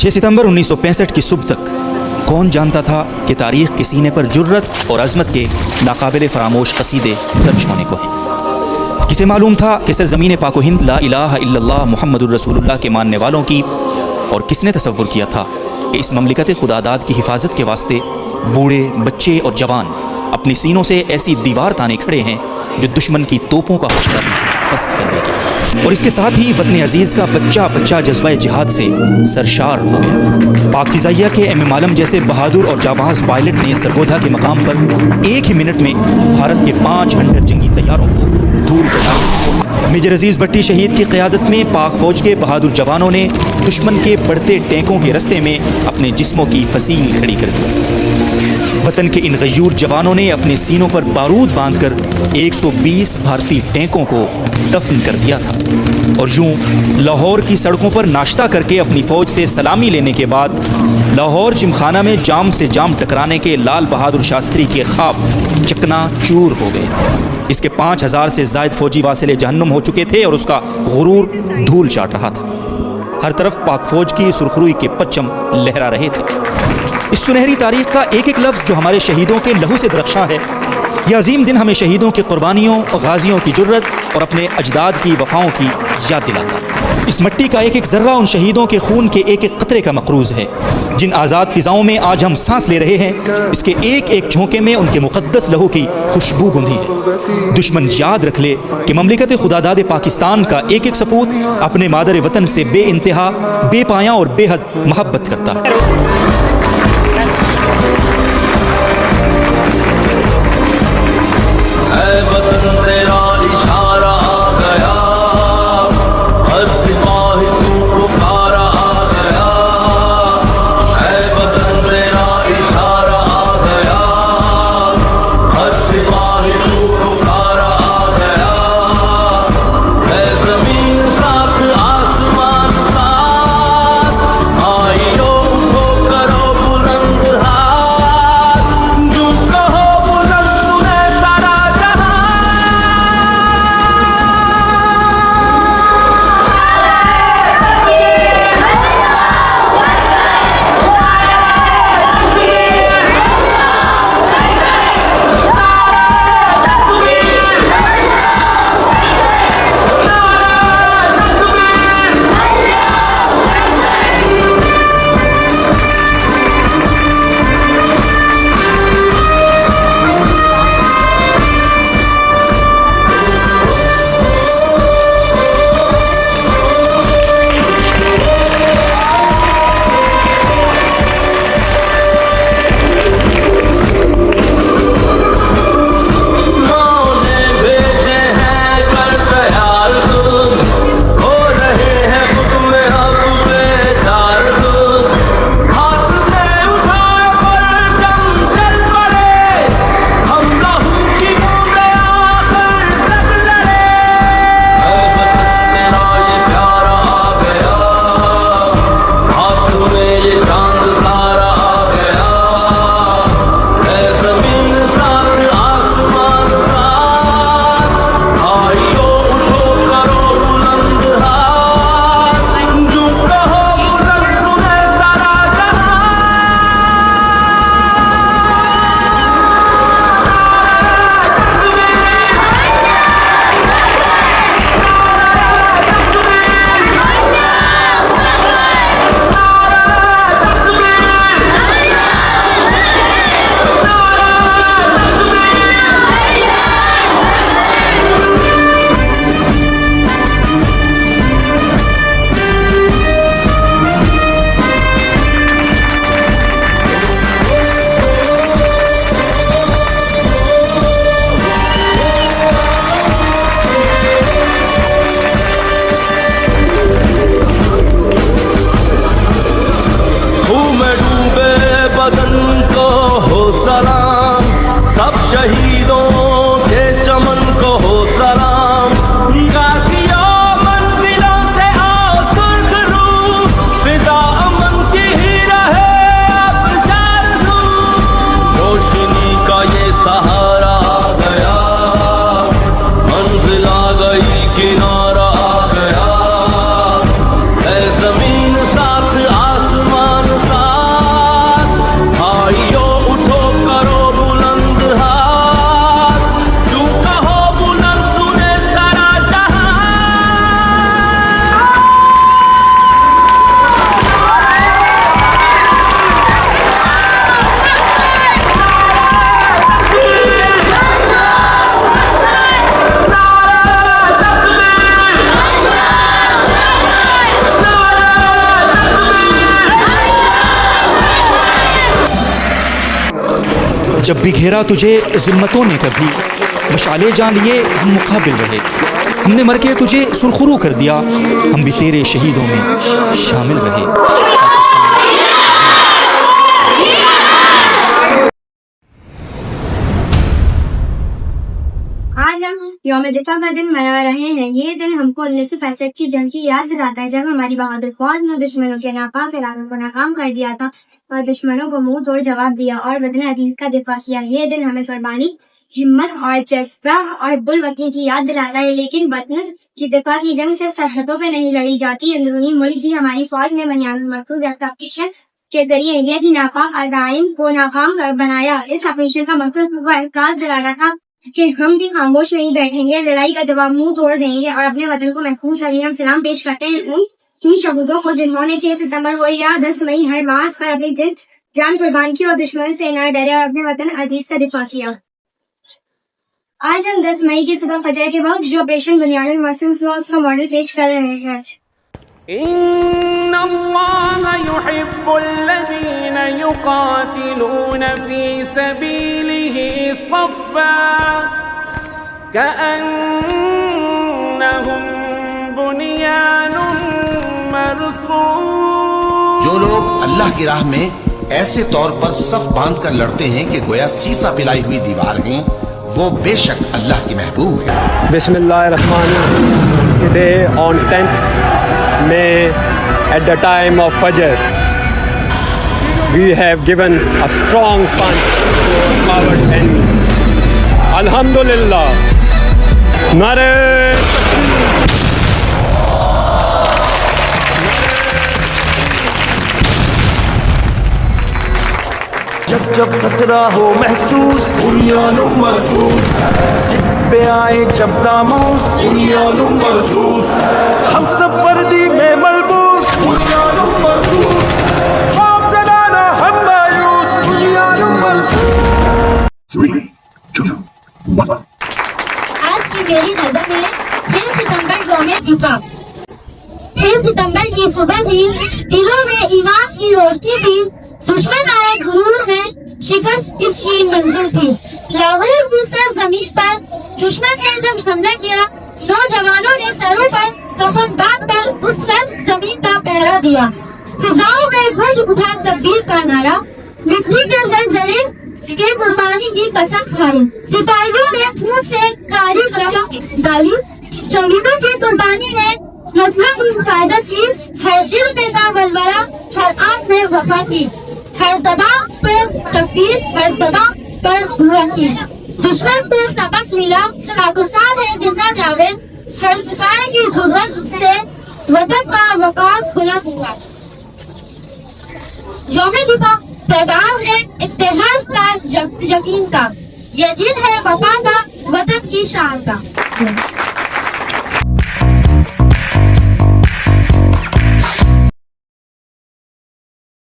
6 सितंबर 1965 की सुबह तक कौन जानता था कि तारीख़ के सीने पर जुर्रत और अज़मत के नाकाबिल फरामोश कसीदे दर्ज होने को हैं। किसे मालूम था कि सरज़मीन पाक हिंद ला इलाहा इल्लल्लाह मुहम्मदुर रसूलुल्लाह के मानने वालों की, और किसने तसव्वुर किया था कि इस ममलिकत खुदादाद की हिफाजत के वास्ते बूढ़े, बच्चे और जवान अपनी सीनों से ऐसी दीवार ताने खड़े हैं जो दुश्मन की तोपों का हौसला भी पस्त कर देगी। और इसके साथ ही वतन अजीज़ का बच्चा बच्चा जज्बा जिहाद से सरशार हो गया। पाक फ़िज़ाइया के एम आलम जैसे बहादुर और जाबाज पायलट ने सरगोधा के मकाम पर 1 ही मिनट में भारत के 5 हंटर जंगी तैयारों को धूल चढ़ा। मेजर अजीज़ भट्टी शहीद की क़यादत में पाक फ़ौज के बहादुर जवानों ने दुश्मन के बढ़ते टैंकों के रस्ते में अपने जिस्मों की फसील खड़ी कर दी। वतन के इन गयूर जवानों ने अपने सीनों पर बारूद बांधकर 120 भारतीय टैंकों को दफन कर दिया था। और यूं लाहौर की सड़कों पर नाश्ता करके अपनी फ़ौज से सलामी लेने के बाद लाहौर जिमखाना में जाम से जाम टकराने के लाल बहादुर शास्त्री के ख्वाब चकना चूर हो गए। इसके 5000 से ज़ायद फ़ौजी वासिले जहन्नुम हो चुके थे और उसका गुरूर धूल चाट रहा था। हर तरफ पाक फ़ौज की सुरखरुई के परचम लहरा रहे थे। इस सुनहरी तारीख का एक एक लफ्ज़ जो हमारे शहीदों के लहू से दरख्शां है, यह अजीम दिन हमें शहीदों की कुर्बानियों और गाजियों की जुर्रत और अपने अजदाद की वफ़ाओं की याद दिलाता है। इस मिट्टी का एक एक ज़र्रा उन शहीदों के खून के एक एक कतरे का मक़रूज़ है। जिन आज़ाद फ़िज़ाओं में आज हम सांस ले रहे हैं, इसके एक एक झोंके में उनके मुक़द्दस लहू की खुशबू गूंधी है। दुश्मन याद रख ले कि ममलिकत खुदादाद पाकिस्तान का एक एक सपूत अपने मादर वतन से बेइंतहा, बेपाया और बेहद मोहब्बत करता है। आइयो उठो कर जब भी घेरा तुझे ज़ुल्मतों ने कभी, मशाले जान लिए हम मुकाबिल रहे। हमने मर के तुझे सुरखरू कर दिया, हम भी तेरे शहीदों में शामिल रहे। आज हम यौम दिफा का दिन मना रहे हैं। ये दिन हमको 1965 की जंग की याद दिलाता है, जब हमारी बहादुर फौज ने दुश्मनों के नापाक इरादों को नाकाम कर दिया था और दुश्मनों को मुंह तोड़ जवाब दिया और वतन अजीज का दिफा किया। ये दिन हमें कुर्बानी, हिम्मत और जज्बा और बुलवकी की याद दिलाता है। लेकिन वतन की दिफा की जंग सिर्फ सरहदों पे नहीं लड़ी जाती, अंदरूनी मुल्क ही हमारी फौज ने बुनियादी मकसूद ऑपरेशन के जरिए इंडिया की नापाक अज़ाइम को नाकाम बनाया। इस ऑपरेशन का मकसद एहसास दिलाना था कि हम भी खामोश नहीं बैठेंगे, लड़ाई का जवाब मुंह तोड़ देंगे और अपने वतन को महफूज करेंगे। हम सलाम पेश करते हैं उन शहीदों को जिन्होंने 6 सितंबर को या 10 मई हर मास पर अपनी जान कुर्बान की और दुश्मन से न डरे और अपने वतन अजीज का दिफा किया। आज हम 10 मई की सुबह फजर के वक्त जो ऑपरेशन बुनियादी मकसूद का मॉडल पेश कर रहे हैं। इन्नल्लाह युहिब्बुल्लज़ीना युक़ातिलूना फ़ी सबीलिही सफ़्फ़ा कअन्नहुम बुनियानुम मरसूस। जो लोग अल्लाह की राह में ऐसे तौर पर सफ बांध कर लड़ते हैं कि गोया सीसा पिलाई हुई दीवार हैं, वो बेशक अल्लाह की महबूब है। बिस्मिल्लाहिर्रहमानिर्रहीम। Today on 10th May at the time of Fajr, we have given a strong punch to our coward enemy. Alhamdulillah. Nare जब जब खतरा हो महसूस, बुनियानुम महसूस, सिर पे आए जब नामूस, बुनियानुम महसूस, हम सब वर्दी में मलबूस, बुनियानुम महसूस, खौफज़दा ना हम मायूस, बुनियानुम महसूस। 3, 2, 1। आज की मेरी नजर में 3 सितंबर को हमें झुका। 3 सितंबर की सुबह ही दिलों में ईमान की रोशनी थी। दुश्मन आए गुरूर में शिकस्त इसकी मंजिल थी। लाहौर की सरजमीन पर दुश्मन ने जब हमला किया, नौजवानों ने सरों पर कफन बांध कर उस सर्द जमीन का पहरा दिया। फिजाओं में गूंज उठा तकदीर का नारा, बिजली के जलजले के कुर्बानी की कसम खाई। सिपाहियों ने खून से काली कलम डाली, शहीदों की कुर्बानी ने मसलन की हिफाजत की। हर दिल में सा बलबला, हर आंख में वफा की, हर सदा पर तकदीर, हर सदा पर हुआ की। दुश्मन को सबक मिला, पाकिस्तान है जिंदा जावेद, हर किसान की जरूरत से वतन का वकास खुला हुआ। यौम दिफा पैगाम है इत्तेहाद का, यकीन का, ये दिन है वफा का, वतन की शान का।